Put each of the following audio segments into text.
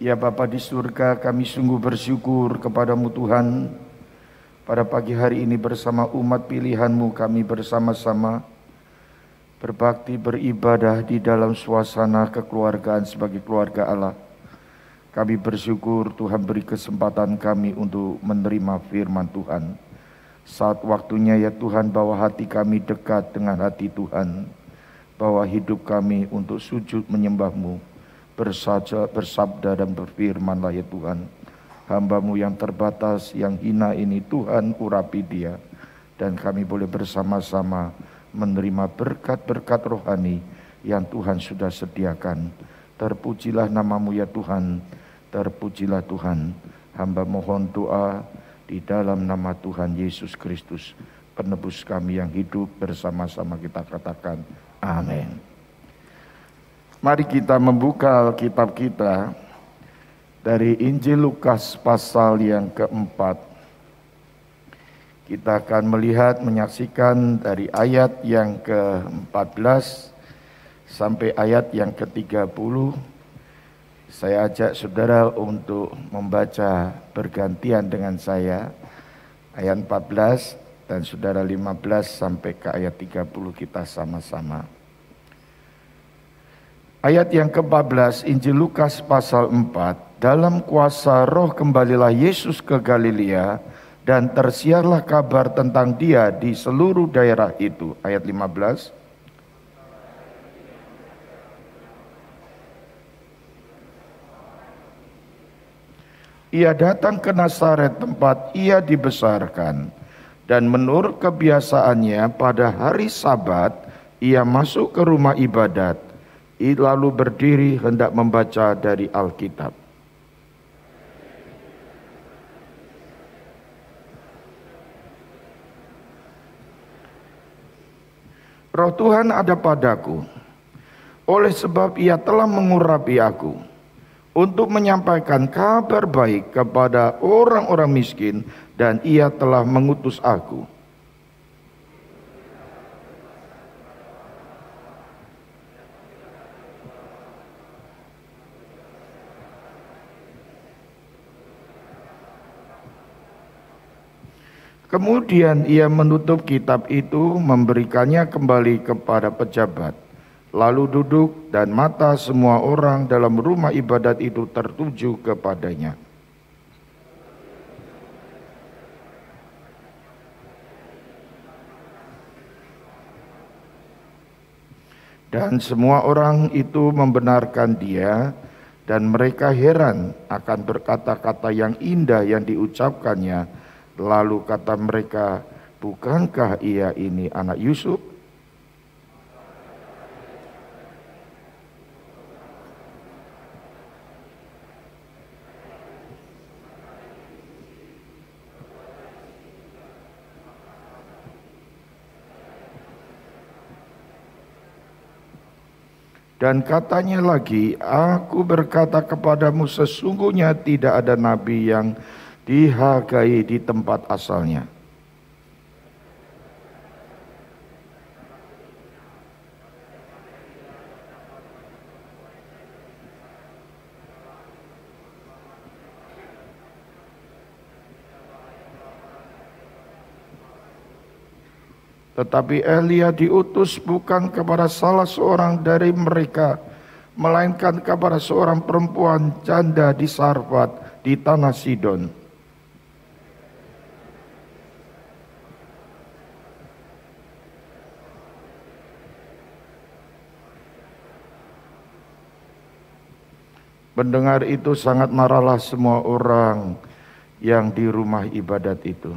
Ya Bapa di surga, kami sungguh bersyukur kepadamu Tuhan. Pada pagi hari ini bersama umat pilihan-Mu kami bersama-sama berbakti beribadah di dalam suasana kekeluargaan sebagai keluarga Allah. Kami bersyukur Tuhan beri kesempatan kami untuk menerima firman Tuhan. Saat waktunya ya Tuhan, bawa hati kami dekat dengan hati Tuhan. Bawa hidup kami untuk sujud menyembah-Mu. Bersabda dan berfirmanlah ya Tuhan, hamba-Mu yang terbatas, yang hina ini Tuhan urapi dia, dan kami boleh bersama-sama menerima berkat-berkat rohani yang Tuhan sudah sediakan. Terpujilah nama-Mu ya Tuhan, terpujilah Tuhan. Hamba mohon doa di dalam nama Tuhan Yesus Kristus, penebus kami yang hidup, bersama-sama kita katakan amin. Mari kita membuka Alkitab kita dari Injil Lukas pasal yang keempat. Kita akan melihat, menyaksikan dari ayat yang ke-14 sampai ayat yang ke-30. Saya ajak saudara untuk membaca bergantian dengan saya. Ayat 14 dan saudara 15 sampai ke ayat 30 kita sama-sama. Ayat yang ke-14 Injil Lukas pasal 4. Dalam kuasa Roh kembalilah Yesus ke Galilea dan tersiarlah kabar tentang dia di seluruh daerah itu. Ayat 15. Ia datang ke Nazaret tempat ia dibesarkan, dan menurut kebiasaannya pada hari Sabat ia masuk ke rumah ibadat, lalu berdiri hendak membaca dari Alkitab. Roh Tuhan ada padaku, oleh sebab ia telah mengurapi aku, untuk menyampaikan kabar baik kepada orang-orang miskin, dan ia telah mengutus aku. Kemudian ia menutup kitab itu, memberikannya kembali kepada pejabat, lalu duduk, dan mata semua orang dalam rumah ibadat itu tertuju kepadanya. Dan semua orang itu membenarkan dia, dan mereka heran akan berkata-kata yang indah yang diucapkannya. Lalu kata mereka, bukankah ia ini anak Yusuf? Dan katanya lagi, aku berkata kepadamu, sesungguhnya tidak ada nabi yang dihargai di tempat asalnya. Tetapi Elia diutus bukan kepada salah seorang dari mereka, melainkan kepada seorang perempuan janda di Sarfat di tanah Sidon. Mendengar itu sangat marahlah semua orang yang di rumah ibadat itu.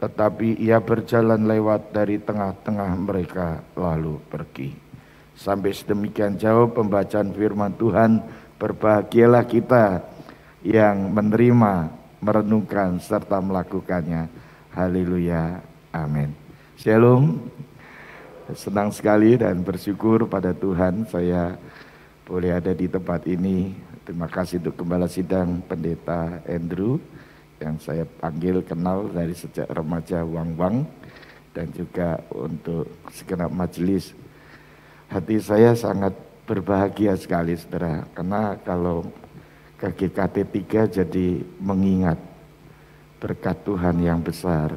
Tetapi ia berjalan lewat dari tengah-tengah mereka lalu pergi. Sampai sedemikian jauh pembacaan firman Tuhan. Berbahagialah kita yang menerima, merenungkan serta melakukannya. Haleluya, amin. Shalom. Senang sekali dan bersyukur pada Tuhan saya boleh ada di tempat ini. Terima kasih untuk Gembala Sidang Pendeta Andrew yang saya panggil kenal dari sejak remaja, Wang, dan juga untuk segenap majelis. Hati saya sangat berbahagia sekali saudara, karena kalau ke GKT 3 jadi mengingat berkat Tuhan yang besar.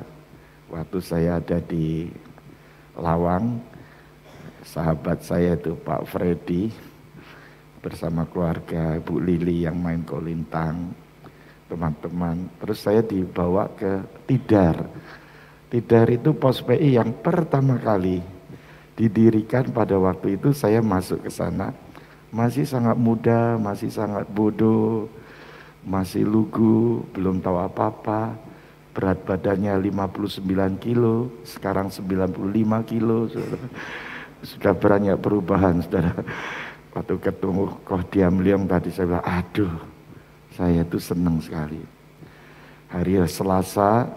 Waktu saya ada di Lawang, sahabat saya itu Pak Freddy bersama keluarga, Bu Lili yang main kolintang, teman-teman. Terus saya dibawa ke Tidar. Tidar itu pos PI yang pertama kali didirikan. Pada waktu itu saya masuk ke sana, masih sangat muda, masih sangat bodoh, masih lugu, belum tahu apa-apa. Berat badannya 59 kilo, sekarang 95 kilo. Sudah banyak perubahan, saudara. Waktu ketemu Kohdiam Liang tadi saya bilang, aduh, saya tuh senang sekali. Hari Selasa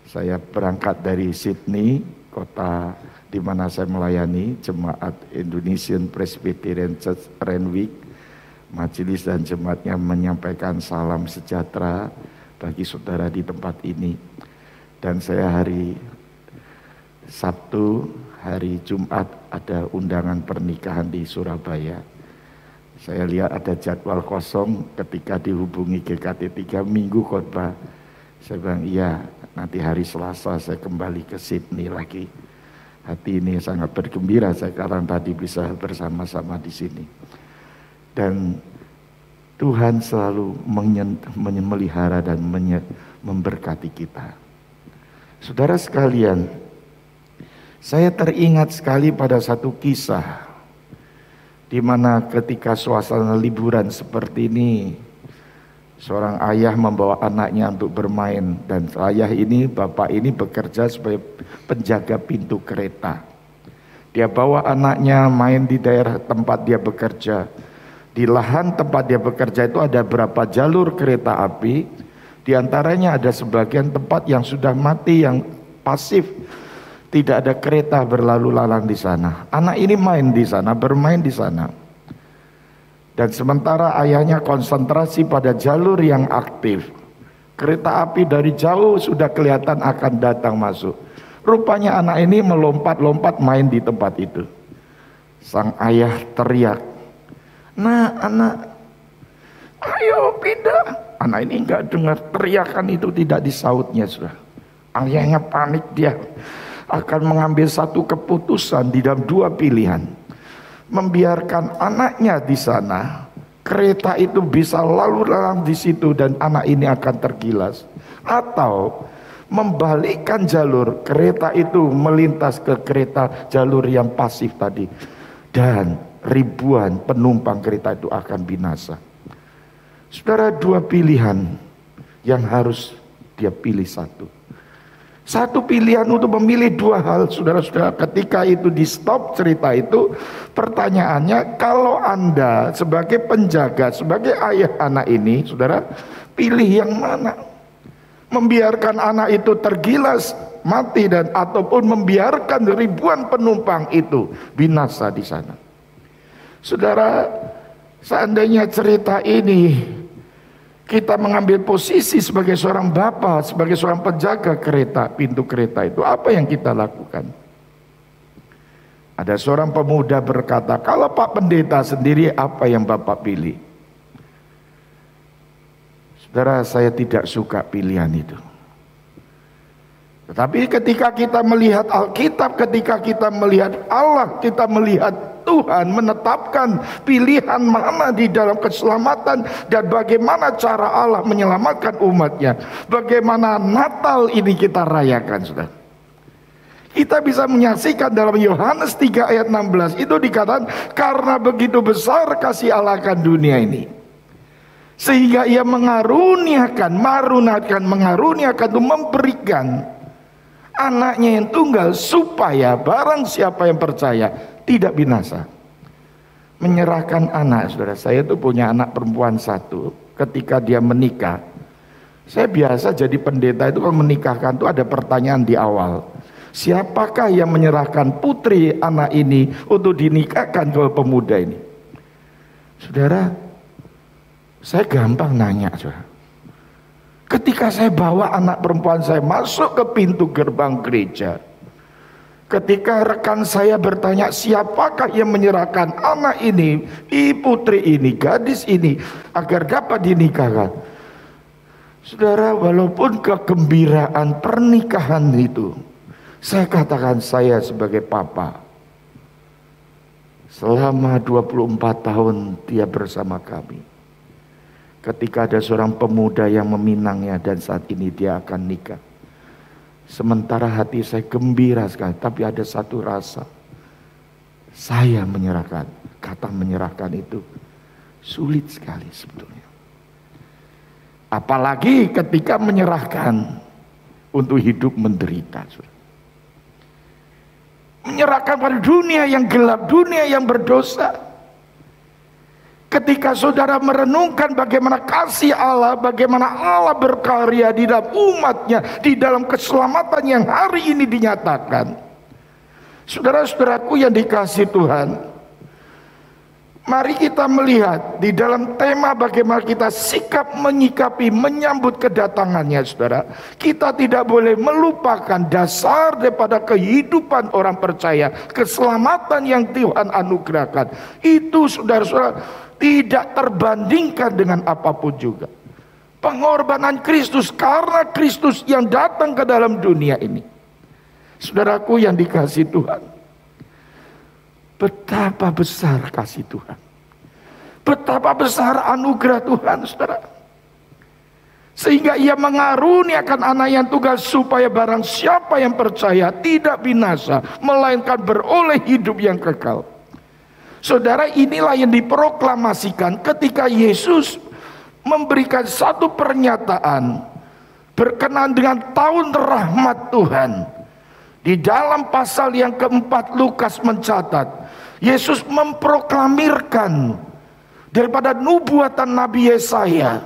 saya berangkat dari Sydney, kota di mana saya melayani Jemaat Indonesian Presbyterian Church Renwick. Majelis dan jemaatnya menyampaikan salam sejahtera bagi saudara di tempat ini. Dan saya hari Sabtu, hari Jumat ada undangan pernikahan di Surabaya. Saya lihat ada jadwal kosong, ketika dihubungi GKT 3 minggu khotbah. Saya bilang iya, nanti hari Selasa saya kembali ke Sydney lagi. Hati ini sangat bergembira sekarang tadi bisa bersama-sama di sini. Dan Tuhan selalu memelihara dan memberkati kita. Saudara sekalian, saya teringat sekali pada satu kisah di mana ketika suasana liburan seperti ini, seorang ayah membawa anaknya untuk bermain, dan bapak ini bekerja sebagai penjaga pintu kereta. Dia bawa anaknya main di daerah tempat dia bekerja. Di lahan tempat dia bekerja itu ada berapa jalur kereta api. Di antaranya ada sebagian tempat yang sudah mati, yang pasif. Tidak ada kereta berlalu lalang di sana. Anak ini main di sana, bermain di sana. Dan sementara ayahnya konsentrasi pada jalur yang aktif. Kereta api dari jauh sudah kelihatan akan datang masuk. Rupanya anak ini melompat-lompat main di tempat itu. Sang ayah teriak, "Nah anak, ayo pindah." Anak ini enggak dengar teriakan itu, tidak disautnya sudah. Ayahnya panik, dia akan mengambil satu keputusan di dalam dua pilihan. Membiarkan anaknya di sana, kereta itu bisa lalu lalang di situ dan anak ini akan tergilas, atau membalikkan jalur, kereta itu melintas ke kereta jalur yang pasif tadi, dan ribuan penumpang kereta itu akan binasa. Saudara, dua pilihan yang harus dia pilih satu. Satu pilihan untuk memilih dua hal, saudara-saudara. Ketika itu di stop cerita itu, pertanyaannya, kalau Anda sebagai penjaga, sebagai ayah anak ini, saudara, pilih yang mana? Membiarkan anak itu tergilas, mati, dan ataupun membiarkan ribuan penumpang itu binasa di sana. Saudara, seandainya cerita ini kita mengambil posisi sebagai seorang bapak, sebagai seorang penjaga kereta, pintu kereta itu, apa yang kita lakukan? Ada seorang pemuda berkata, "Kalau Pak Pendeta sendiri, apa yang Bapak pilih?" Saudara, saya tidak suka pilihan itu. Tetapi ketika kita melihat Alkitab, ketika kita melihat Allah, kita melihat Tuhan menetapkan pilihan mana di dalam keselamatan dan bagaimana cara Allah menyelamatkan umatnya. Bagaimana Natal ini kita rayakan, saudara. Kita bisa menyaksikan dalam Yohanes 3 ayat 16 itu dikatakan, karena begitu besar kasih Allah akan dunia ini, sehingga ia mengaruniakan itu memberikan anaknya yang tunggal, supaya barang siapa yang percaya tidak binasa. Menyerahkan anak, saudara. Saya itu punya anak perempuan satu. Ketika dia menikah, saya biasa jadi pendeta itu kalau menikahkan itu ada pertanyaan di awal, siapakah yang menyerahkan putri anak ini untuk dinikahkan ke pemuda ini? Saudara, saya gampang nanya, saudara. Ketika saya bawa anak perempuan saya masuk ke pintu gerbang gereja, ketika rekan saya bertanya siapakah yang menyerahkan anak ini, putri ini, gadis ini agar dapat dinikahkan. Saudara, walaupun kegembiraan pernikahan itu, saya katakan saya sebagai papa, selama 24 tahun dia bersama kami. Ketika ada seorang pemuda yang meminangnya dan saat ini dia akan nikah. Sementara hati saya gembira sekali, tapi ada satu rasa. Saya menyerahkan, kata menyerahkan itu sulit sekali sebetulnya. Apalagi ketika menyerahkan untuk hidup menderita. Menyerahkan pada dunia yang gelap, dunia yang berdosa. Ketika saudara merenungkan bagaimana kasih Allah, bagaimana Allah berkarya di dalam umatnya, di dalam keselamatan yang hari ini dinyatakan. Saudara-saudaraku yang dikasihi Tuhan, mari kita melihat di dalam tema bagaimana kita sikap menyikapi, menyambut kedatangannya, saudara. Kita tidak boleh melupakan dasar daripada kehidupan orang percaya, keselamatan yang Tuhan anugerahkan. Itu saudara-saudara tidak terbandingkan dengan apapun juga. Pengorbanan Kristus, karena Kristus yang datang ke dalam dunia ini. Saudaraku yang dikasihi Tuhan, betapa besar kasih Tuhan, betapa besar anugerah Tuhan, saudara. Sehingga ia mengaruniakan anak yang tunggal supaya barang siapa yang percaya tidak binasa, melainkan beroleh hidup yang kekal. Saudara, inilah yang diproklamasikan ketika Yesus memberikan satu pernyataan berkenaan dengan tahun rahmat Tuhan. Di dalam pasal yang keempat Lukas mencatat, Yesus memproklamirkan daripada nubuatan Nabi Yesaya.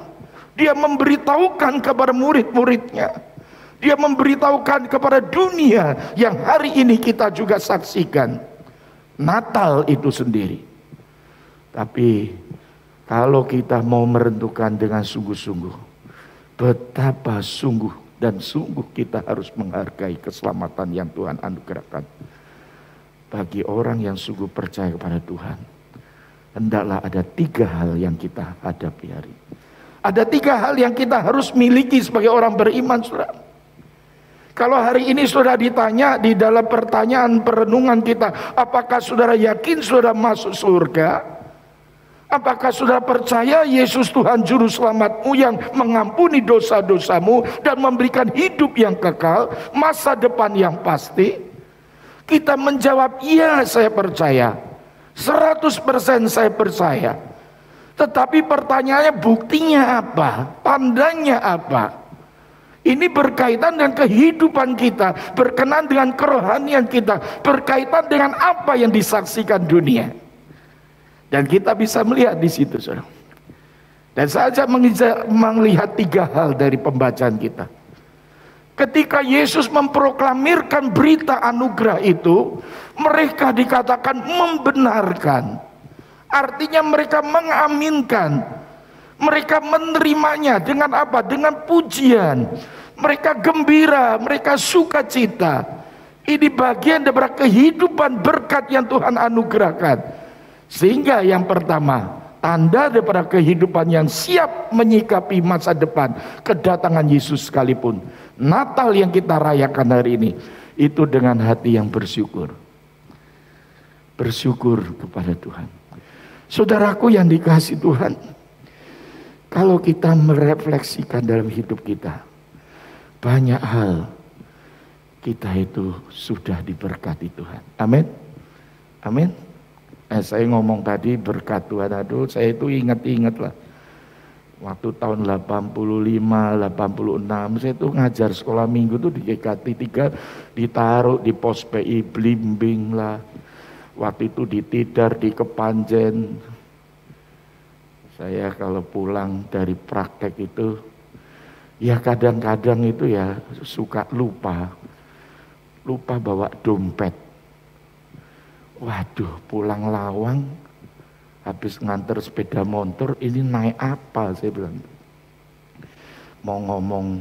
Dia memberitahukan kepada murid-muridnya. Dia memberitahukan kepada dunia yang hari ini kita juga saksikan. Natal itu sendiri. Tapi kalau kita mau merenungkan dengan sungguh-sungguh, betapa sungguh dan sungguh kita harus menghargai keselamatan yang Tuhan anugerahkan. Bagi orang yang sungguh percaya kepada Tuhan, hendaklah ada 3 hal yang kita hadapi hari. Ada 3 hal yang kita harus miliki sebagai orang beriman, saudara. Kalau hari ini saudara ditanya di dalam pertanyaan perenungan kita, apakah saudara yakin saudara masuk surga? Apakah saudara percaya Yesus Tuhan Juru Selamatmu yang mengampuni dosa-dosamu dan memberikan hidup yang kekal, masa depan yang pasti? Kita menjawab, iya saya percaya, 100% saya percaya. Tetapi pertanyaannya, buktinya apa? Tandanya apa? Ini berkaitan dengan kehidupan kita, berkenan dengan kerohanian kita, berkaitan dengan apa yang disaksikan dunia. Dan kita bisa melihat di situ, saudara. Dan saya melihat 3 hal dari pembacaan kita. Ketika Yesus memproklamirkan berita anugerah itu, mereka dikatakan membenarkan. Artinya mereka mengaminkan. Mereka menerimanya dengan apa? Dengan pujian. Mereka gembira, mereka sukacita. Ini bagian dari kehidupan berkat yang Tuhan anugerahkan. Sehingga yang pertama, tanda daripada kehidupan yang siap menyikapi masa depan, kedatangan Yesus sekalipun. Natal yang kita rayakan hari ini, itu dengan hati yang bersyukur. Bersyukur kepada Tuhan. Saudaraku yang dikasihi Tuhan, kalau kita merefleksikan dalam hidup kita, banyak hal kita itu sudah diberkati Tuhan. Amin. Amin. Saya ngomong tadi berkat Tuhan, aduh saya itu ingat-ingat lah. Waktu tahun 85, 86, saya itu ngajar sekolah minggu tuh di GKT 3, ditaruh di pos PI Blimbing lah. Waktu itu di Tidar, di Kepanjen. Saya kalau pulang dari praktek itu, ya kadang-kadang itu ya suka lupa bawa dompet. Waduh, pulang Lawang, habis nganter sepeda motor, ini naik apa saya bilang. Mau ngomong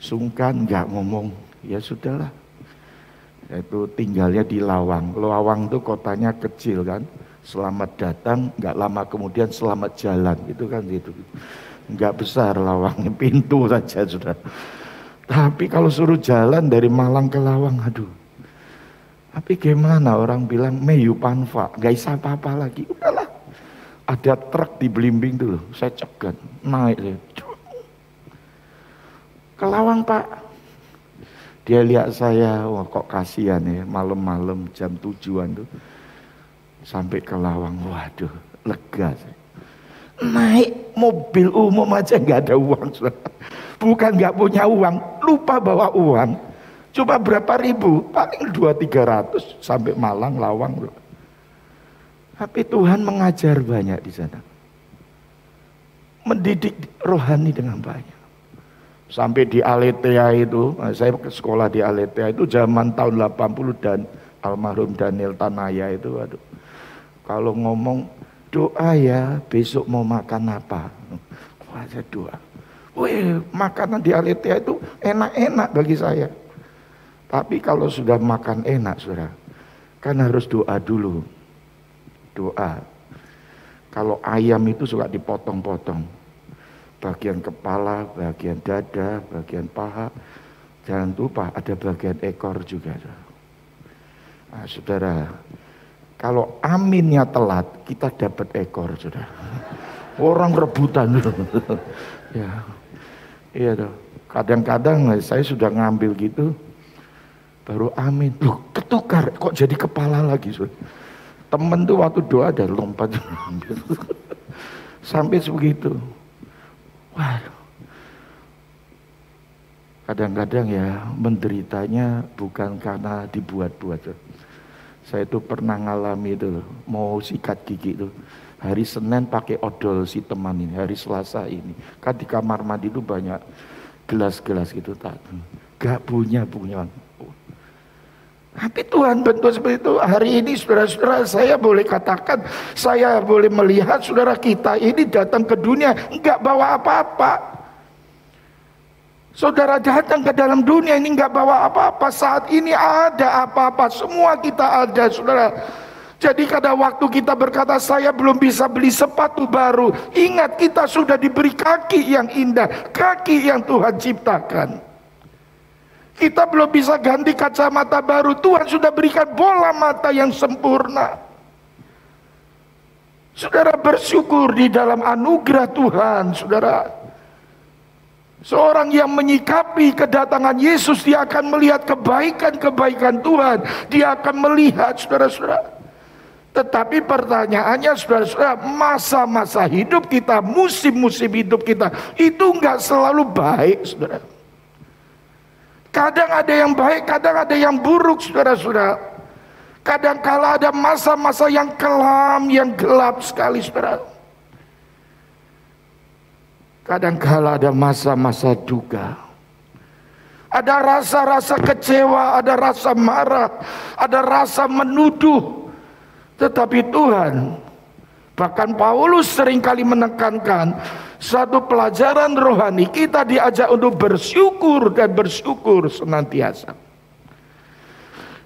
sungkan, nggak ngomong, ya sudahlah. Itu tinggalnya di Lawang. Lawang itu kotanya kecil kan. Selamat datang, nggak lama kemudian selamat jalan. Itu kan gitu. Nggak besar Lawang, pintu saja sudah. Tapi kalau suruh jalan dari Malang ke Lawang, aduh. Tapi gimana orang bilang Meyu Panfa, nggak bisa apa-apa lagi. Udahlah. Ada truk di Belimbing dulu, saya cegat, naik saya. Ke Lawang Pak. Dia lihat saya, wah kok kasihan ya, malam-malam jam 7-an tuh. Sampai ke Lawang, waduh, lega saya. Naik mobil umum aja nggak ada uang. Bukan nggak punya uang, lupa bawa uang. Coba berapa ribu, paling 200-300 sampai Malang, Lawang. Tapi Tuhan mengajar banyak di sana. Mendidik rohani dengan banyak. Sampai di Aletea itu, saya ke sekolah di Aletea itu zaman tahun 80 dan almarhum Daniel Tanaya itu, aduh. Kalau ngomong doa ya, besok mau makan apa? Wah, saya doa. Wih, makanan di Aletea itu enak-enak bagi saya. Tapi kalau sudah makan enak, saudara, kan harus doa dulu. Doa. Kalau ayam itu suka dipotong-potong. Bagian kepala, bagian dada, bagian paha. Jangan lupa ada bagian ekor juga. Nah, saudara, kalau aminnya telat, kita dapat ekor, saudara. Orang rebutan. Ya, iya tuh. Kadang-kadang saya sudah ngambil gitu, baru amin. Loh, ketukar, kok jadi kepala lagi, saudara. Temen tuh waktu doa ada lompat. Sampai sebegitu. Wah, kadang-kadang ya menderitanya bukan karena dibuat-buat. Saya itu pernah ngalami itu, mau sikat gigi itu. Hari Senin pakai odol si teman ini, hari Selasa ini. Kan di kamar mandi itu banyak gelas-gelas gitu. Gak punya. Tapi Tuhan bentuk seperti itu. Hari ini saudara-saudara, saya boleh katakan, saya boleh melihat saudara kita ini datang ke dunia enggak bawa apa-apa. Saudara datang ke dalam dunia ini enggak bawa apa-apa. Saat ini ada apa-apa, semua kita ada, saudara. Jadi kadang waktu kita berkata saya belum bisa beli sepatu baru, ingat kita sudah diberi kaki yang indah, kaki yang Tuhan ciptakan. Kita belum bisa ganti kacamata baru, Tuhan sudah berikan bola mata yang sempurna. Saudara bersyukur di dalam anugerah Tuhan, saudara. Seorang yang menyikapi kedatangan Yesus, dia akan melihat kebaikan-kebaikan Tuhan. Dia akan melihat, saudara-saudara. Tetapi pertanyaannya, saudara-saudara, masa-masa hidup kita, musim-musim hidup kita, itu enggak selalu baik, saudara. Kadang ada yang baik, kadang ada yang buruk, saudara-saudara. Kadang-kala ada masa-masa yang kelam, yang gelap sekali, saudara. Kadang-kala ada masa-masa duka. Ada rasa-rasa kecewa, ada rasa marah, ada rasa menuduh. Tetapi Tuhan, bahkan Paulus seringkali menekankan, satu pelajaran rohani, kita diajak untuk bersyukur dan bersyukur senantiasa.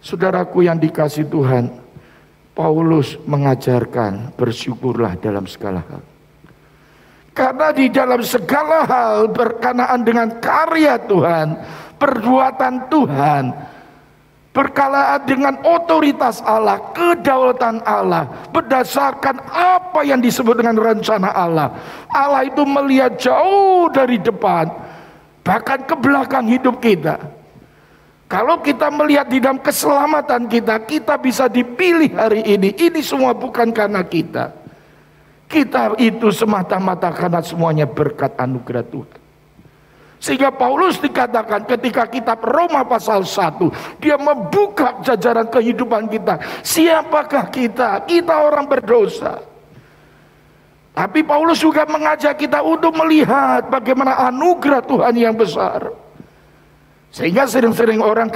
Saudaraku yang dikasihi Tuhan, Paulus mengajarkan bersyukurlah dalam segala hal. Karena di dalam segala hal berkenaan dengan karya Tuhan, perbuatan Tuhan, berkenaan dengan otoritas Allah, kedaulatan Allah, berdasarkan apa yang disebut dengan rencana Allah. Allah itu melihat jauh dari depan, bahkan ke belakang hidup kita. Kalau kita melihat di dalam keselamatan kita, kita bisa dipilih hari ini. Ini semua bukan karena kita. Kita itu semata-mata karena semuanya berkat anugerah Tuhan. Sehingga Paulus dikatakan ketika kitab Roma pasal 1, dia membuka jajaran kehidupan kita. Siapakah kita? Kita orang berdosa. Tapi Paulus juga mengajak kita untuk melihat bagaimana anugerah Tuhan yang besar. Sehingga sering-sering orang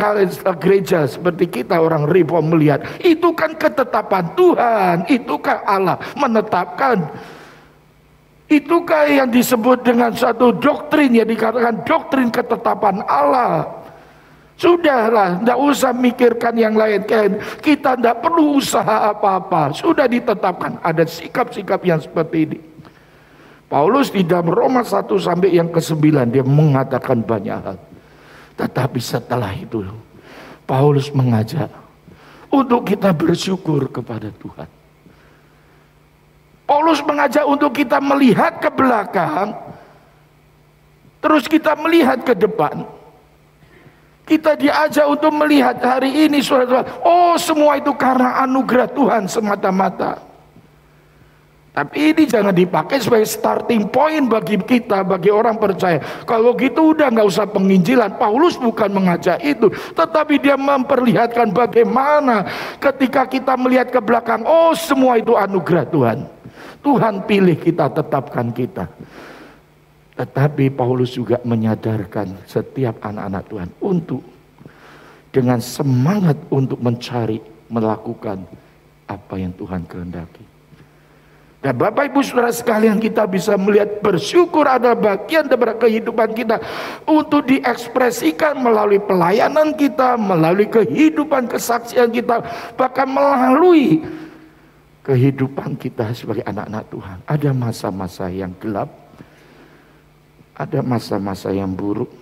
gereja seperti kita, orang reform melihat, itu kan ketetapan Tuhan, itu kan Allah menetapkan Itukah yang disebut dengan suatu doktrin, yang dikatakan doktrin ketetapan Allah. Sudahlah, tidak usah mikirkan yang lain. Kita tidak perlu usaha apa-apa. Sudah ditetapkan, ada sikap-sikap yang seperti ini. Paulus di dalam Roma 1 sampai yang ke-9 dia mengatakan banyak hal. Tetapi setelah itu Paulus mengajak untuk kita bersyukur kepada Tuhan. Paulus mengajak untuk kita melihat ke belakang, terus kita melihat ke depan. Kita diajak untuk melihat hari ini, saudara-saudara, oh semua itu karena anugerah Tuhan semata-mata. Tapi ini jangan dipakai sebagai starting point bagi kita, bagi orang percaya. Kalau gitu udah nggak usah penginjilan. Paulus bukan mengajak itu, tetapi dia memperlihatkan bagaimana ketika kita melihat ke belakang, oh semua itu anugerah Tuhan. Tuhan pilih kita, tetapkan kita. Tetapi Paulus juga menyadarkan setiap anak-anak Tuhan untuk dengan semangat untuk mencari, melakukan apa yang Tuhan kehendaki. Dan Bapak Ibu Saudara sekalian, kita bisa melihat bersyukur adalah bagian dari kehidupan kita untuk diekspresikan melalui pelayanan kita, melalui kehidupan kesaksian kita, bahkan melalui kehidupan kita sebagai anak-anak Tuhan. Ada masa-masa yang gelap, ada masa-masa yang buruk,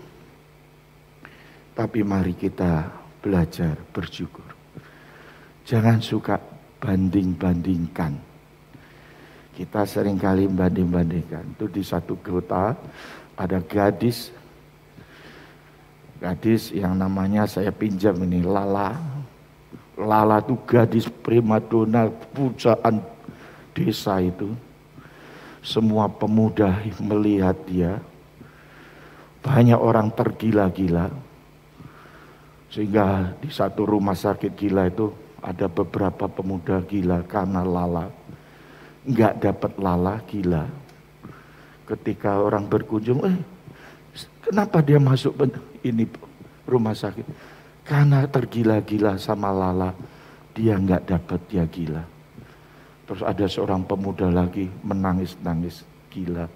tapi mari kita belajar bersyukur. Jangan suka banding-bandingkan. Kita seringkali banding-bandingkan. Itu di satu kota ada gadis yang namanya saya pinjam ini, Lala. Lala itu gadis primadona pujaan desa itu. Semua pemuda melihat dia. Banyak orang tergila-gila. Sehingga di satu rumah sakit gila itu ada beberapa pemuda gila karena Lala. Nggak dapat Lala, gila. Ketika orang berkunjung, kenapa dia masuk ini rumah sakit? Karena tergila-gila sama Lala, dia nggak dapat, dia gila. Terus ada seorang pemuda lagi menangis-nangis, gila.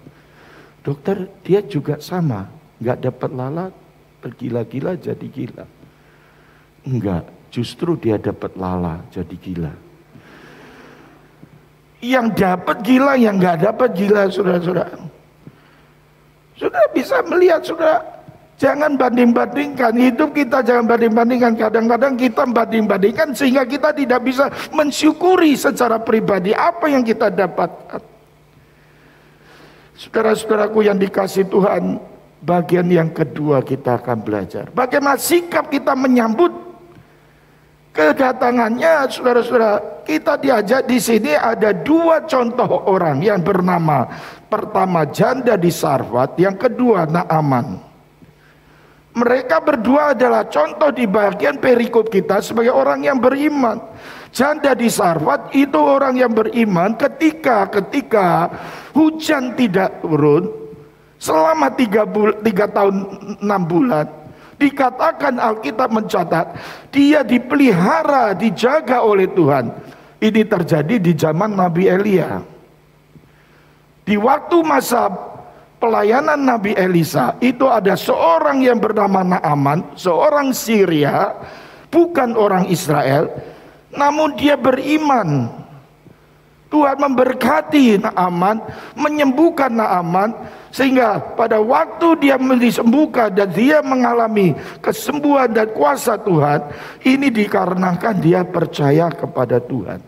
Dokter, dia juga sama, nggak dapat Lala, tergila-gila jadi gila. Enggak, justru dia dapat Lala jadi gila. Yang dapat gila, yang nggak dapat gila, saudara-saudara. Sudah bisa melihat, saudara. Jangan banding-bandingkan hidup kita, jangan banding-bandingkan. Kadang-kadang kita banding-bandingkan sehingga kita tidak bisa mensyukuri secara pribadi apa yang kita dapatkan. Saudara-saudaraku yang dikasih Tuhan, bagian yang kedua kita akan belajar bagaimana sikap kita menyambut kedatangannya. Saudara-saudara, kita diajak di sini ada dua contoh orang yang bernama, pertama janda di Sarfat, yang kedua Naaman. Mereka berdua adalah contoh di bagian perikop kita sebagai orang yang beriman. Janda di Sarfat itu orang yang beriman ketika hujan tidak turun selama 3 tahun 6 bulan. Dikatakan Alkitab mencatat dia dipelihara, dijaga oleh Tuhan. Ini terjadi di zaman Nabi Elia. Di waktu masa pelayanan Nabi Elisa itu ada seorang yang bernama Naaman, seorang Syria, bukan orang Israel, namun dia beriman. Tuhan memberkati Naaman, menyembuhkan Naaman, sehingga pada waktu dia disembuhkan dan dia mengalami kesembuhan dan kuasa Tuhan, ini dikarenakan dia percaya kepada Tuhan.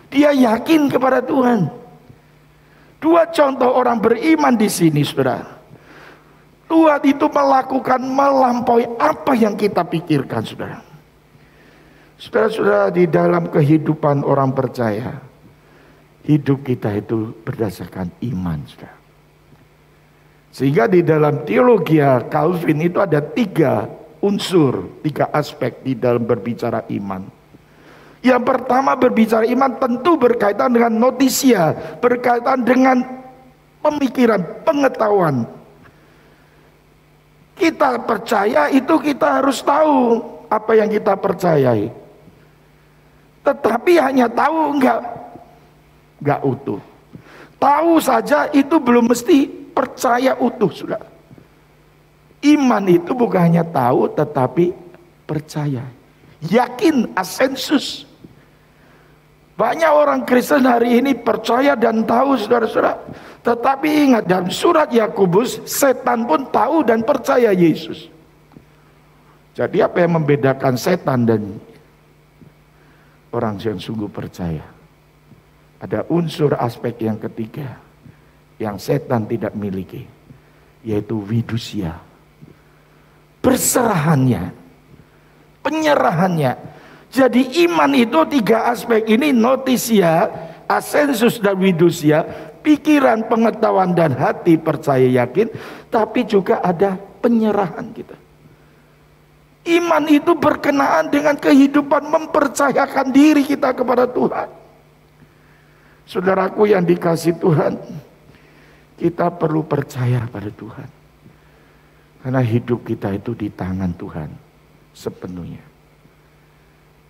Dia yakin kepada Tuhan. Dua contoh orang beriman di sini, saudara. Tuhan itu melakukan melampaui apa yang kita pikirkan, saudara. Saudara-saudara, di dalam kehidupan orang percaya, hidup kita itu berdasarkan iman, saudara. Sehingga di dalam teologi Calvin itu ada 3 unsur, 3 aspek di dalam berbicara iman. Yang pertama berbicara iman tentu berkaitan dengan notisia, berkaitan dengan pemikiran, pengetahuan. Kita percaya itu kita harus tahu apa yang kita percayai. Tetapi hanya tahu enggak utuh. Tahu saja itu belum mesti percaya utuh, sudah. Iman itu bukan hanya tahu tetapi percaya. Yakin, asensus. Banyak orang Kristen hari ini percaya dan tahu, saudara-saudara. Tetapi ingat, dalam surat Yakobus, setan pun tahu dan percaya Yesus. Jadi apa yang membedakan setan dan orang yang sungguh percaya? Ada unsur aspek yang ketiga yang setan tidak miliki, yaitu fidusia. Berserahannya, penyerahannya. Jadi iman itu tiga aspek ini, notisia, asensus dan fidusia, pikiran, pengetahuan dan hati percaya yakin, tapi juga ada penyerahan kita. Iman itu berkenaan dengan kehidupan mempercayakan diri kita kepada Tuhan. Saudaraku yang dikasihi Tuhan, kita perlu percaya pada Tuhan. Karena hidup kita itu di tangan Tuhan sepenuhnya.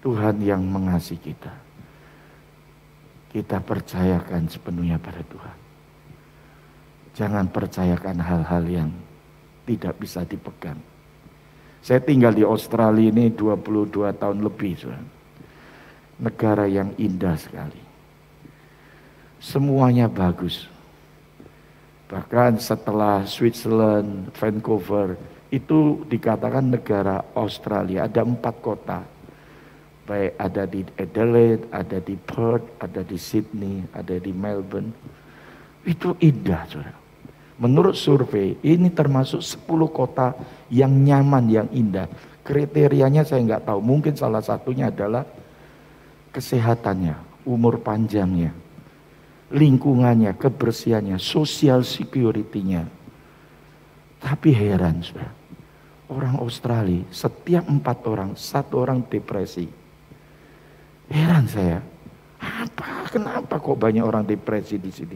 Tuhan yang mengasihi kita. Kita percayakan sepenuhnya pada Tuhan. Jangan percayakan hal-hal yang tidak bisa dipegang. Saya tinggal di Australia ini 22 tahun lebih. Negara yang indah sekali. Semuanya bagus. Bahkan setelah Switzerland, Vancouver, itu dikatakan negara Australia. Ada 4 kota. Baik ada di Adelaide, ada di Perth, ada di Sydney, ada di Melbourne. Itu indah, saudara. Menurut survei, ini termasuk 10 kota yang nyaman, yang indah. Kriterianya saya nggak tahu. Mungkin salah satunya adalah kesehatannya, umur panjangnya, lingkungannya, kebersihannya, social security-nya. Tapi heran, saudara. Orang Australia, setiap 4 orang, 1 orang depresi. Heran saya, kenapa kok banyak orang depresi di sini?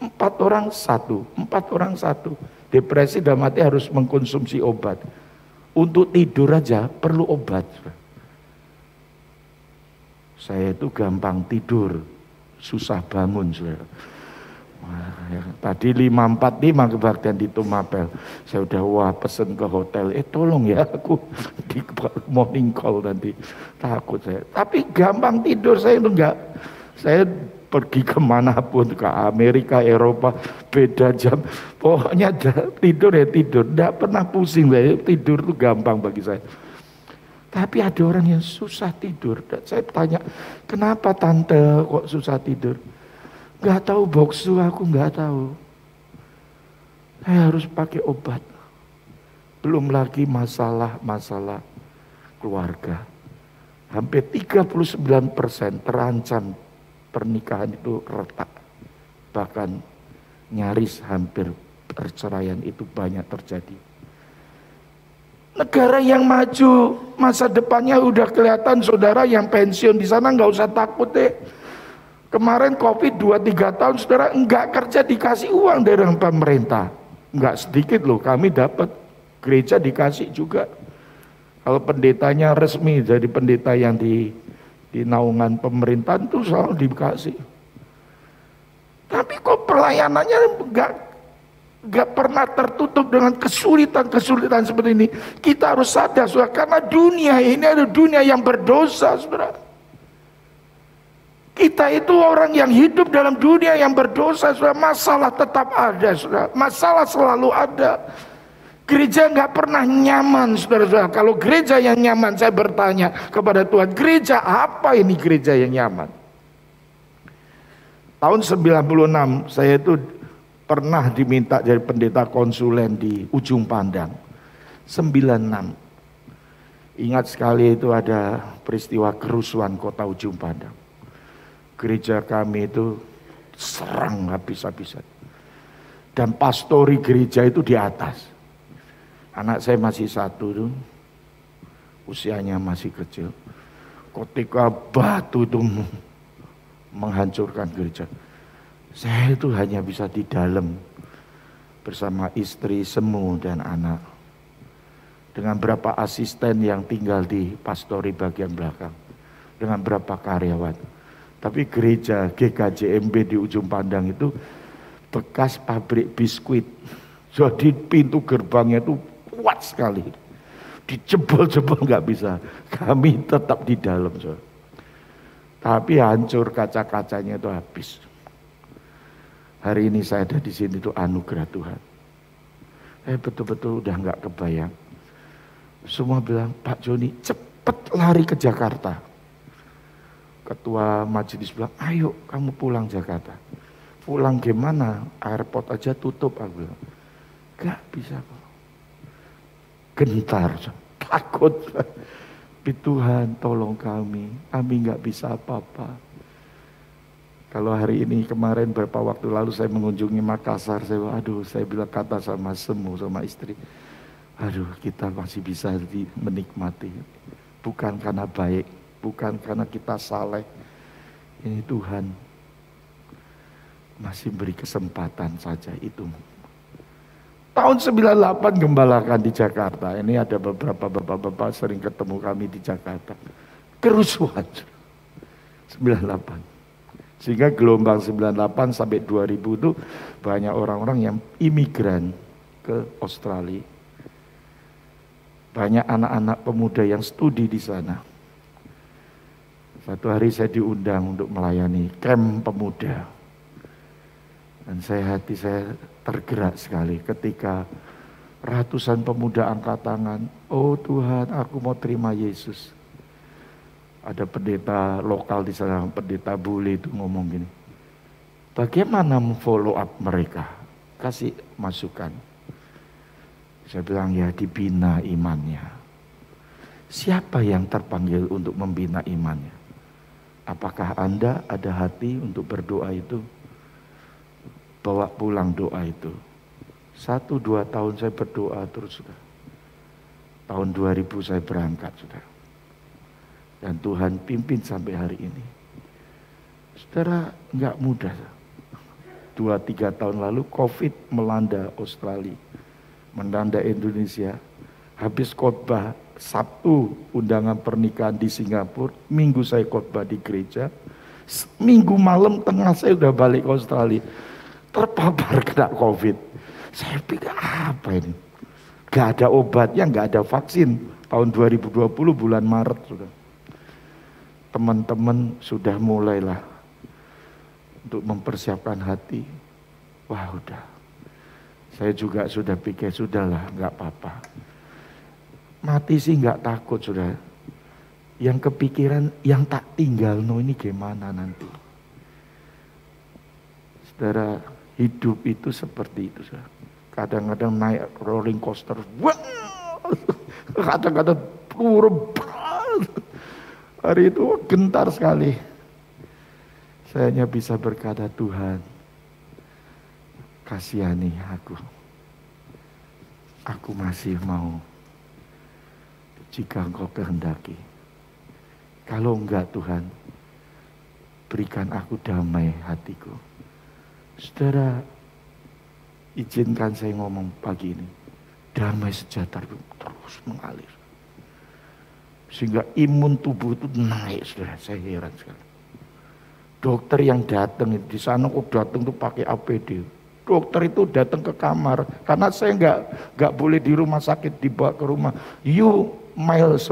4 orang 1, 4 orang 1. Depresi dalam arti harus mengkonsumsi obat. Untuk tidur aja perlu obat. Saya itu gampang tidur, susah bangun, saudara. Tadi 545 kebaktian di Tumapel. Saya udah pesen ke hotel. Tolong ya, aku di morning call nanti. Takut saya. Tapi gampang tidur, saya itu enggak. Saya pergi kemanapun, ke Amerika, Eropa, beda jam. Pokoknya tidur ya tidur. Enggak pernah pusing saya. Tidur itu gampang bagi saya. Tapi ada orang yang susah tidur. Dan saya tanya, kenapa tante kok susah tidur? Gak tahu boksu, aku gak tahu. Saya harus pakai obat. Belum lagi masalah keluarga. Hampir 39% terancam pernikahan itu retak. Bahkan nyaris hampir perceraian itu banyak terjadi. Negara yang maju, masa depannya udah kelihatan, saudara yang pensiun di sana gak usah takut deh. Kemarin Covid 2-3 tahun saudara enggak kerja dikasih uang dari pemerintah. Enggak sedikit loh, kami dapat. Gereja dikasih juga. Kalau pendetanya resmi jadi pendeta yang di naungan pemerintahan itu selalu dikasih. Tapi kok pelayanannya enggak pernah tertutup dengan kesulitan-kesulitan seperti ini. Kita harus sadar saudara, karena dunia ini adalah dunia yang berdosa, saudara. Kita itu orang yang hidup dalam dunia yang berdosa, saudara. Masalah tetap ada, saudara. Masalah selalu ada. Gereja nggak pernah nyaman, saudara-saudara. Kalau gereja yang nyaman, saya bertanya kepada Tuhan, gereja apa ini gereja yang nyaman? Tahun 96, saya itu pernah diminta jadi pendeta konsulen di Ujung Pandang. 96. Ingat sekali itu ada peristiwa kerusuhan kota Ujung Pandang. Gereja kami itu serang habis-habisan. Dan pastori gereja itu di atas. Anak saya masih 1 tuh, usianya masih kecil. Ketika batu itu menghancurkan gereja, saya itu hanya bisa di dalam bersama istri, semu dan anak. Dengan berapa asisten yang tinggal di pastori bagian belakang. Dengan berapa karyawan. Tapi gereja GKJMB di ujung Pandang itu bekas pabrik biskuit. Jadi pintu gerbangnya itu kuat sekali. Dijebol-jebol nggak bisa. Kami tetap di dalam. Tapi hancur kaca-kacanya itu habis. Hari ini saya ada di sini itu anugerah Tuhan. Saya betul-betul udah nggak kebayang. Semua bilang, Pak Joni cepet lari ke Jakarta. Ketua majelis bilang, ayo kamu pulang Jakarta. Pulang gimana? Airport aja tutup. Aku bilang, gak bisa kok. Gentar, takut. Tapi Tuhan tolong kami gak bisa apa-apa. Kalau hari ini kemarin beberapa waktu lalu saya mengunjungi Makassar, saya bilang kata sama sama istri, aduh kita masih bisa menikmati. Bukan karena baik, bukan karena kita saleh. Ini Tuhan masih beri kesempatan saja itu. Tahun 98 gembalakan di Jakarta. Ini ada beberapa bapak-bapak sering ketemu kami di Jakarta. Kerusuhan 98. Sehingga gelombang 98 sampai 2000 itu banyak orang-orang yang imigran ke Australia. Banyak anak-anak pemuda yang studi di sana. Satu hari saya diundang untuk melayani camp pemuda. Dan hati saya tergerak sekali ketika ratusan pemuda angkat tangan. Oh Tuhan, aku mau terima Yesus. Ada pendeta lokal di sana, pendeta bule itu ngomong gini. Bagaimana follow up mereka? Kasih masukan. Saya bilang ya dibina imannya. Siapa yang terpanggil untuk membina imannya? Apakah Anda ada hati untuk berdoa itu? Bawa pulang doa itu. 1-2 tahun saya berdoa terus sudah. Tahun 2000 saya berangkat sudah. Dan Tuhan pimpin sampai hari ini. Saudara, enggak mudah. 2-3 tahun lalu COVID melanda Australia. Melanda Indonesia. Habis khotbah Sabtu undangan pernikahan di Singapura. Minggu saya khotbah di gereja. Minggu malam tengah saya udah balik ke Australia. Terpapar kena COVID. Saya pikir apa ini? Gak ada obatnya, gak ada vaksin. Tahun 2020 bulan Maret sudah. Teman-teman sudah mulailah untuk mempersiapkan hati. Wah udah. Saya juga sudah pikir sudahlah gak apa-apa. Mati sih gak takut sudah. Yang kepikiran yang tak tinggal ini gimana nanti. Saudara, hidup itu seperti itu. Kadang-kadang naik rolling coaster. Kadang-kadang turun. Hari itu gentar sekali. Saya hanya bisa berkata, Tuhan, kasihani aku. Aku masih mau. Jika Engkau kehendaki. Kalau enggak Tuhan, berikan aku damai hatiku. Saudara, izinkan saya ngomong pagi ini. Damai sejahtera itu terus mengalir. Sehingga imun tubuh itu naik, saudara. Saya heran sekali. Dokter yang datang di sana kok datang tuh pakai APD. Dokter itu datang ke kamar karena saya nggak boleh di rumah sakit, dibawa ke rumah. You mild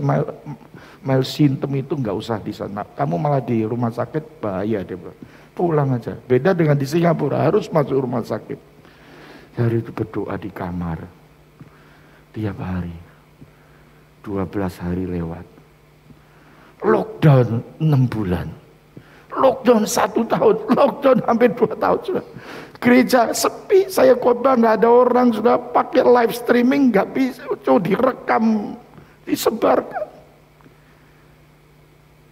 symptom itu nggak usah di sana. Kamu malah di rumah sakit bahaya deh. Pulang aja. Beda dengan di Singapura harus masuk rumah sakit. Hari itu berdoa di kamar tiap hari. 12 hari lewat. Lockdown 6 bulan. Lockdown 1 tahun. Lockdown hampir 2 tahun sudah. Gereja sepi, saya khotbah nggak ada orang, sudah pakai live streaming nggak bisa, direkam, disebarkan.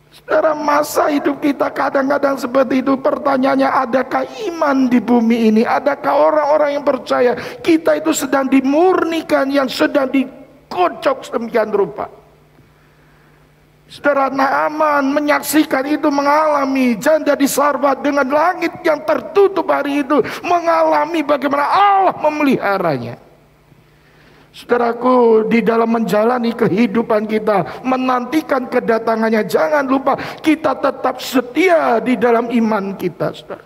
Saudara, masa hidup kita kadang-kadang seperti itu. Pertanyaannya, adakah iman di bumi ini? Adakah orang-orang yang percaya kita itu sedang dimurnikan, yang sedang dikocok sedemikian rupa? Saudara, Naaman menyaksikan itu, mengalami janda di Sarfat dengan langit yang tertutup hari itu, mengalami bagaimana Allah memeliharanya. Saudaraku, di dalam menjalani kehidupan kita, menantikan kedatangannya, jangan lupa kita tetap setia di dalam iman kita, saudara.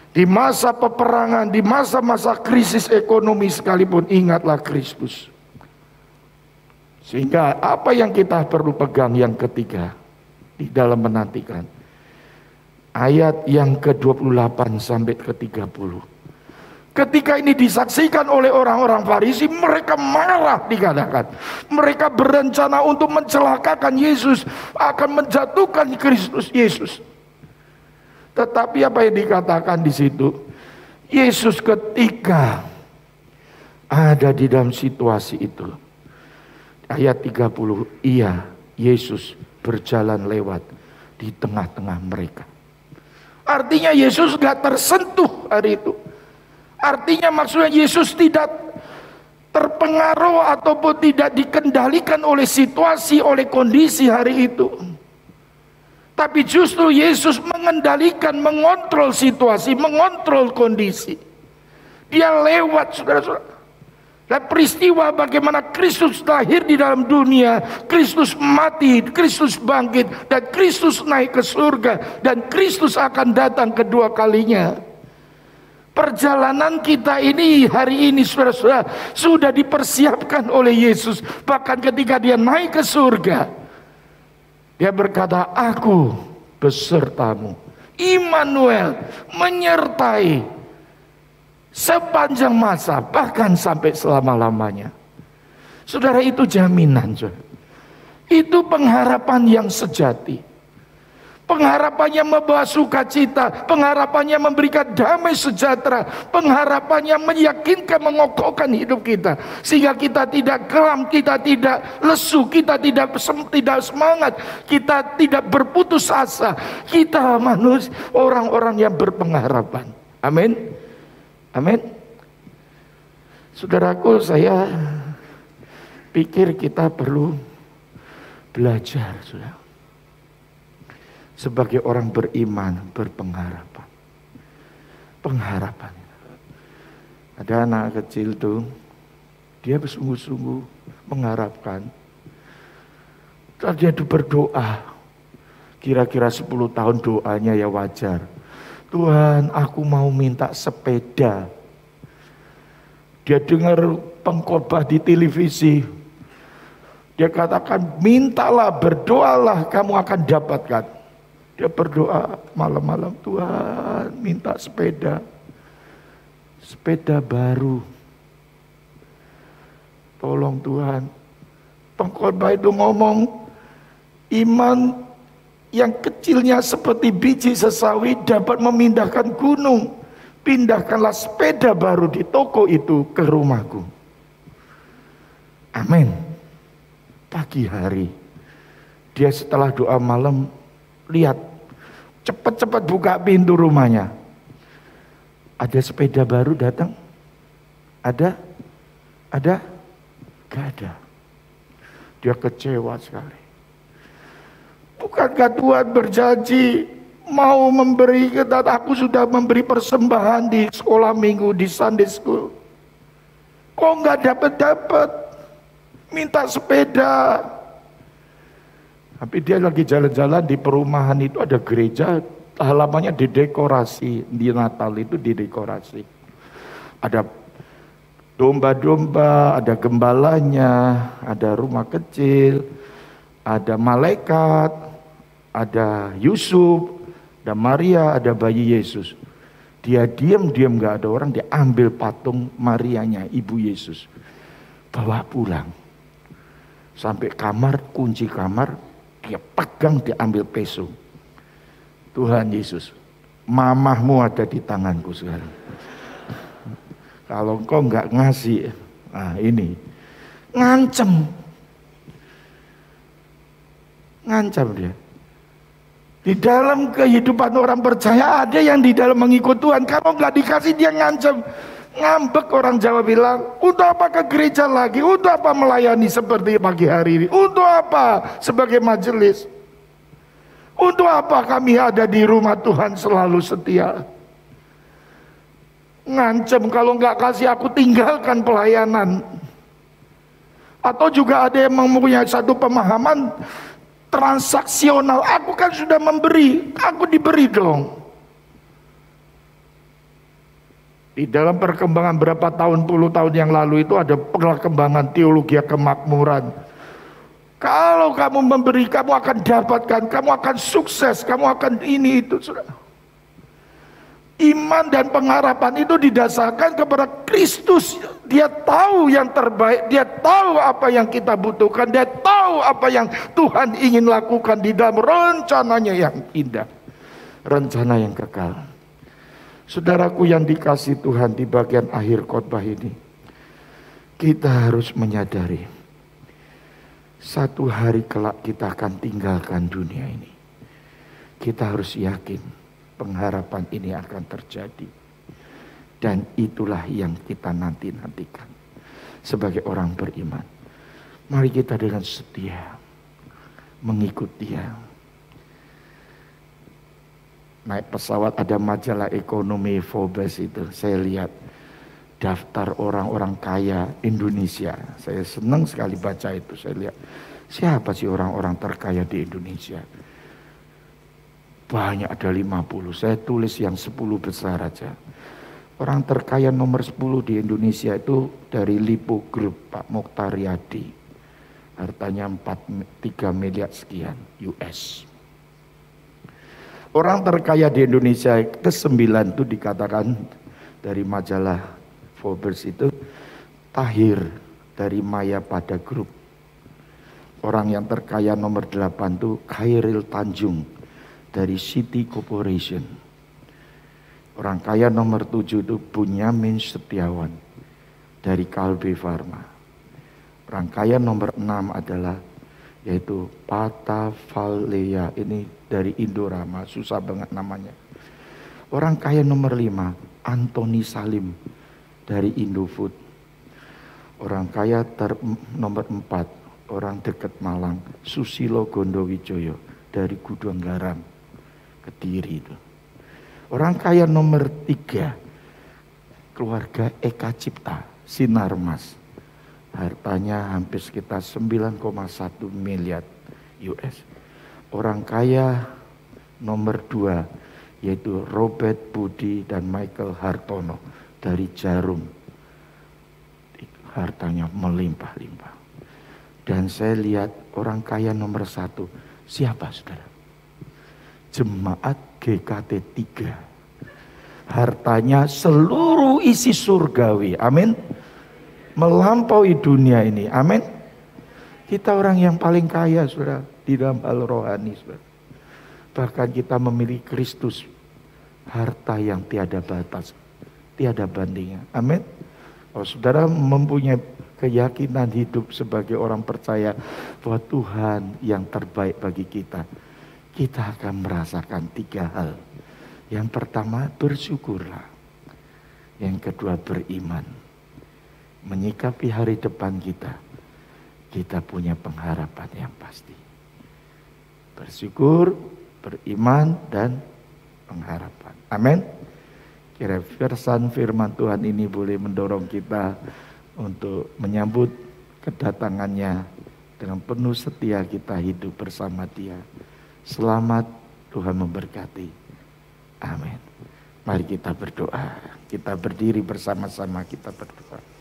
Di masa peperangan, di masa-masa krisis ekonomi sekalipun, ingatlah Kristus. Sehingga apa yang kita perlu pegang yang ketiga di dalam menantikan. Ayat yang ke-28 sampai ke-30. Ketika ini disaksikan oleh orang-orang Farisi, mereka marah dikatakan. Mereka berencana untuk mencelakakan Yesus, akan menjatuhkan Kristus Yesus. Tetapi apa yang dikatakan di situ? Yesus ketika ada di dalam situasi itu. Ayat 30, Yesus berjalan lewat di tengah-tengah mereka. Artinya Yesus gak tersentuh hari itu. Artinya maksudnya Yesus tidak terpengaruh ataupun tidak dikendalikan oleh situasi, oleh kondisi hari itu. Tapi justru Yesus mengendalikan, mengontrol situasi, mengontrol kondisi. Dia lewat, saudara-saudara. Dan peristiwa bagaimana Kristus lahir di dalam dunia, Kristus mati, Kristus bangkit, dan Kristus naik ke surga, dan Kristus akan datang kedua kalinya. Perjalanan kita ini hari ini, saudara-saudara, sudah dipersiapkan oleh Yesus. Bahkan ketika dia naik ke surga, dia berkata, aku besertamu. Immanuel, menyertai sepanjang masa, bahkan sampai selama-lamanya. Saudara, itu jaminan, saudara. Itu pengharapan yang sejati. Pengharapannya membawa sukacita, pengharapannya memberikan damai sejahtera, pengharapannya meyakinkan, mengokohkan hidup kita, sehingga kita tidak kelam, kita tidak lesu, kita tidak semangat, kita tidak berputus asa. Kita manusia, orang-orang yang berpengharapan. Amin. Amin. Saudaraku, saya pikir kita perlu belajar, saudara. Sebagai orang beriman, berpengharapan. Pengharapan. Ada anak kecil tuh, dia bersungguh-sungguh mengharapkan. Dia tuh berdoa. Kira-kira 10 tahun doanya ya wajar. Tuhan, aku mau minta sepeda. Dia dengar pengkhotbah di televisi. Dia katakan, mintalah, berdoalah, kamu akan dapatkan. Dia berdoa malam-malam, Tuhan minta sepeda. Sepeda baru. Tolong Tuhan. Pengkhotbah itu ngomong, iman yang kecilnya seperti biji sesawi dapat memindahkan gunung. Pindahkanlah sepeda baru di toko itu ke rumahku. Amin. Pagi hari, dia setelah doa malam, lihat, cepat-cepat buka pintu rumahnya. Ada sepeda baru datang? Ada? Ada? Gak ada. Dia kecewa sekali. Bukankah Tuhan berjanji mau memberi, aku sudah memberi persembahan di sekolah minggu, di Sunday School. Kok gak dapat-dapat? Minta sepeda. Tapi dia lagi jalan-jalan di perumahan itu, ada gereja, halamannya didekorasi, di Natal itu didekorasi. Ada domba-domba, ada gembalanya, ada rumah kecil, ada malaikat, ada Yusuf, ada Maria, ada bayi Yesus. Dia diam-diam gak ada orang, dia ambil patung Marianya, ibu Yesus. Bawa pulang. Sampai kamar, kunci kamar, dia pegang, dia ambil peso. Tuhan Yesus, mamahmu ada di tanganku sekarang. Kalau engkau nggak ngasih, nah ini ngancam dia. Di dalam kehidupan orang percaya ada yang di dalam mengikut Tuhan. Kalau nggak dikasih dia ngancam. Ngambek, orang Jawa bilang, untuk apa ke gereja lagi? Untuk apa melayani seperti pagi hari ini? Untuk apa sebagai majelis? Untuk apa kami ada di rumah Tuhan selalu setia? ngancem kalau nggak kasih aku tinggalkan pelayanan. Atau juga ada yang mempunyai satu pemahaman transaksional, aku kan sudah memberi, aku diberi dong. Di dalam perkembangan berapa puluh tahun yang lalu itu ada perkembangan teologi kemakmuran. Kalau kamu memberi, kamu akan dapatkan, kamu akan sukses, kamu akan ini itu. Iman dan pengharapan itu didasarkan kepada Kristus. Dia tahu yang terbaik, dia tahu apa yang kita butuhkan, dia tahu apa yang Tuhan ingin lakukan di dalam rencananya yang indah, rencana yang kekal. Saudaraku yang dikasihi Tuhan, di bagian akhir khotbah ini kita harus menyadari satu hari kelak kita akan tinggalkan dunia ini. Kita harus yakin pengharapan ini akan terjadi. Dan itulah yang kita nantikan sebagai orang beriman. Mari kita dengan setia mengikut Dia. Naik pesawat ada majalah ekonomi Forbes itu, saya lihat daftar orang-orang kaya Indonesia. Saya senang sekali baca itu. Saya lihat siapa sih orang-orang terkaya di Indonesia. Banyak, ada 50. Saya tulis yang 10 besar aja. Orang terkaya nomor 10 di Indonesia itu dari Lipo Group, Pak Mokhtar Riyadi. Hartanya 3 miliar sekian US. Orang terkaya di Indonesia ke-9 itu dikatakan dari majalah Forbes itu Tahir dari Maya Pada Group. Orang yang terkaya nomor 8 itu Khairil Tanjung dari City Corporation. Orang kaya nomor 7 itu Bunyamin Setiawan dari Kalbe Pharma. Orang kaya nomor 6 adalah yaitu Pata Valleya, ini dari Indorama, susah banget namanya. Orang kaya nomor 5 Anthony Salim dari Indofood. Orang kaya nomor 4 orang dekat Malang, Susilo Gondowijoyo dari Gudang Garam, Kediri itu. Orang kaya nomor 3 keluarga Eka Cipta, Sinarmas. Hartanya hampir sekitar 9,1 miliar US. Orang kaya nomor 2 yaitu Robert Budi dan Michael Hartono dari Jarum. Hartanya melimpah-limpah. Dan saya lihat orang kaya nomor 1, siapa saudara? Jemaat GKT 3. Hartanya seluruh isi surgawi. Amin. Melampaui dunia ini. Amin. Kita orang yang paling kaya saudara di dalam hal rohani saudara. Bahkan kita memiliki Kristus, harta yang tiada batas, tiada bandingnya. Amin. Kalau saudara mempunyai keyakinan hidup sebagai orang percaya bahwa Tuhan yang terbaik bagi kita, kita akan merasakan 3 hal. Yang pertama, bersyukurlah. Yang kedua, beriman. Menyikapi hari depan kita punya pengharapan yang pasti. Bersyukur, beriman, dan pengharapan. Amin. Kira firman Tuhan ini boleh mendorong kita untuk menyambut kedatangannya dengan penuh setia kita hidup bersama Dia. Selamat, Tuhan memberkati. Amin. Mari kita berdoa. Kita berdiri bersama-sama, kita berdoa.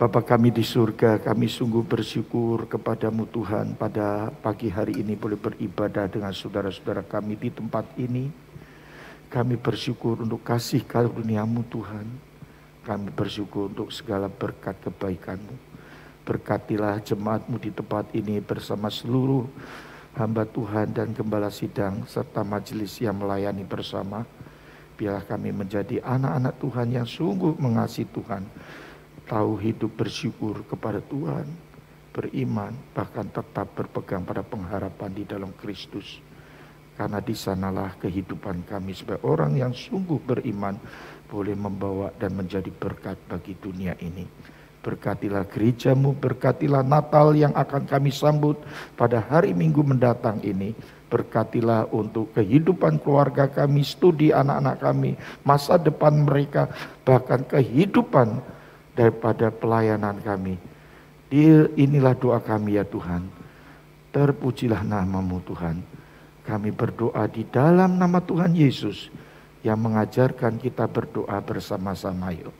Bapa kami di surga, kami sungguh bersyukur kepadamu Tuhan, pada pagi hari ini boleh beribadah dengan saudara-saudara kami di tempat ini. Kami bersyukur untuk kasih karunia-Mu Tuhan. Kami bersyukur untuk segala berkat kebaikan-Mu. Berkatilah jemaat-Mu di tempat ini bersama seluruh hamba Tuhan dan gembala sidang serta majelis yang melayani bersama. Biarlah kami menjadi anak-anak Tuhan yang sungguh mengasihi Tuhan. Tahu hidup bersyukur kepada Tuhan, beriman, bahkan tetap berpegang pada pengharapan di dalam Kristus. Karena di sanalah kehidupan kami sebagai orang yang sungguh beriman boleh membawa dan menjadi berkat bagi dunia ini. Berkatilah gerejamu, berkatilah Natal yang akan kami sambut pada hari Minggu mendatang ini. Berkatilah untuk kehidupan keluarga kami, studi anak-anak kami, masa depan mereka, bahkan kehidupan daripada pelayanan kami. Inilah doa kami ya Tuhan. Terpujilah nama-Mu Tuhan. Kami berdoa di dalam nama Tuhan Yesus yang mengajarkan kita berdoa bersama-sama. Yuk.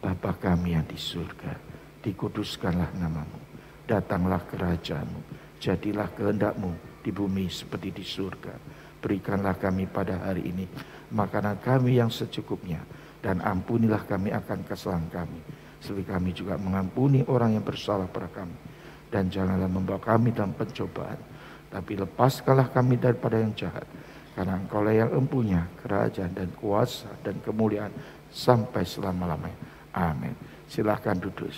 Bapa kami yang di surga, dikuduskanlah nama-Mu, datanglah kerajaan-Mu, jadilah kehendak-Mu di bumi seperti di surga. Berikanlah kami pada hari ini makanan kami yang secukupnya, dan ampunilah kami akan kesalahan kami, seperti kami juga mengampuni orang yang bersalah pada kami. Dan janganlah membawa kami dalam pencobaan, tapi lepaskanlah kami daripada yang jahat, karena Engkaulah yang empunya kerajaan dan kuasa dan kemuliaan sampai selama-lamanya. Amin. Silahkan duduk.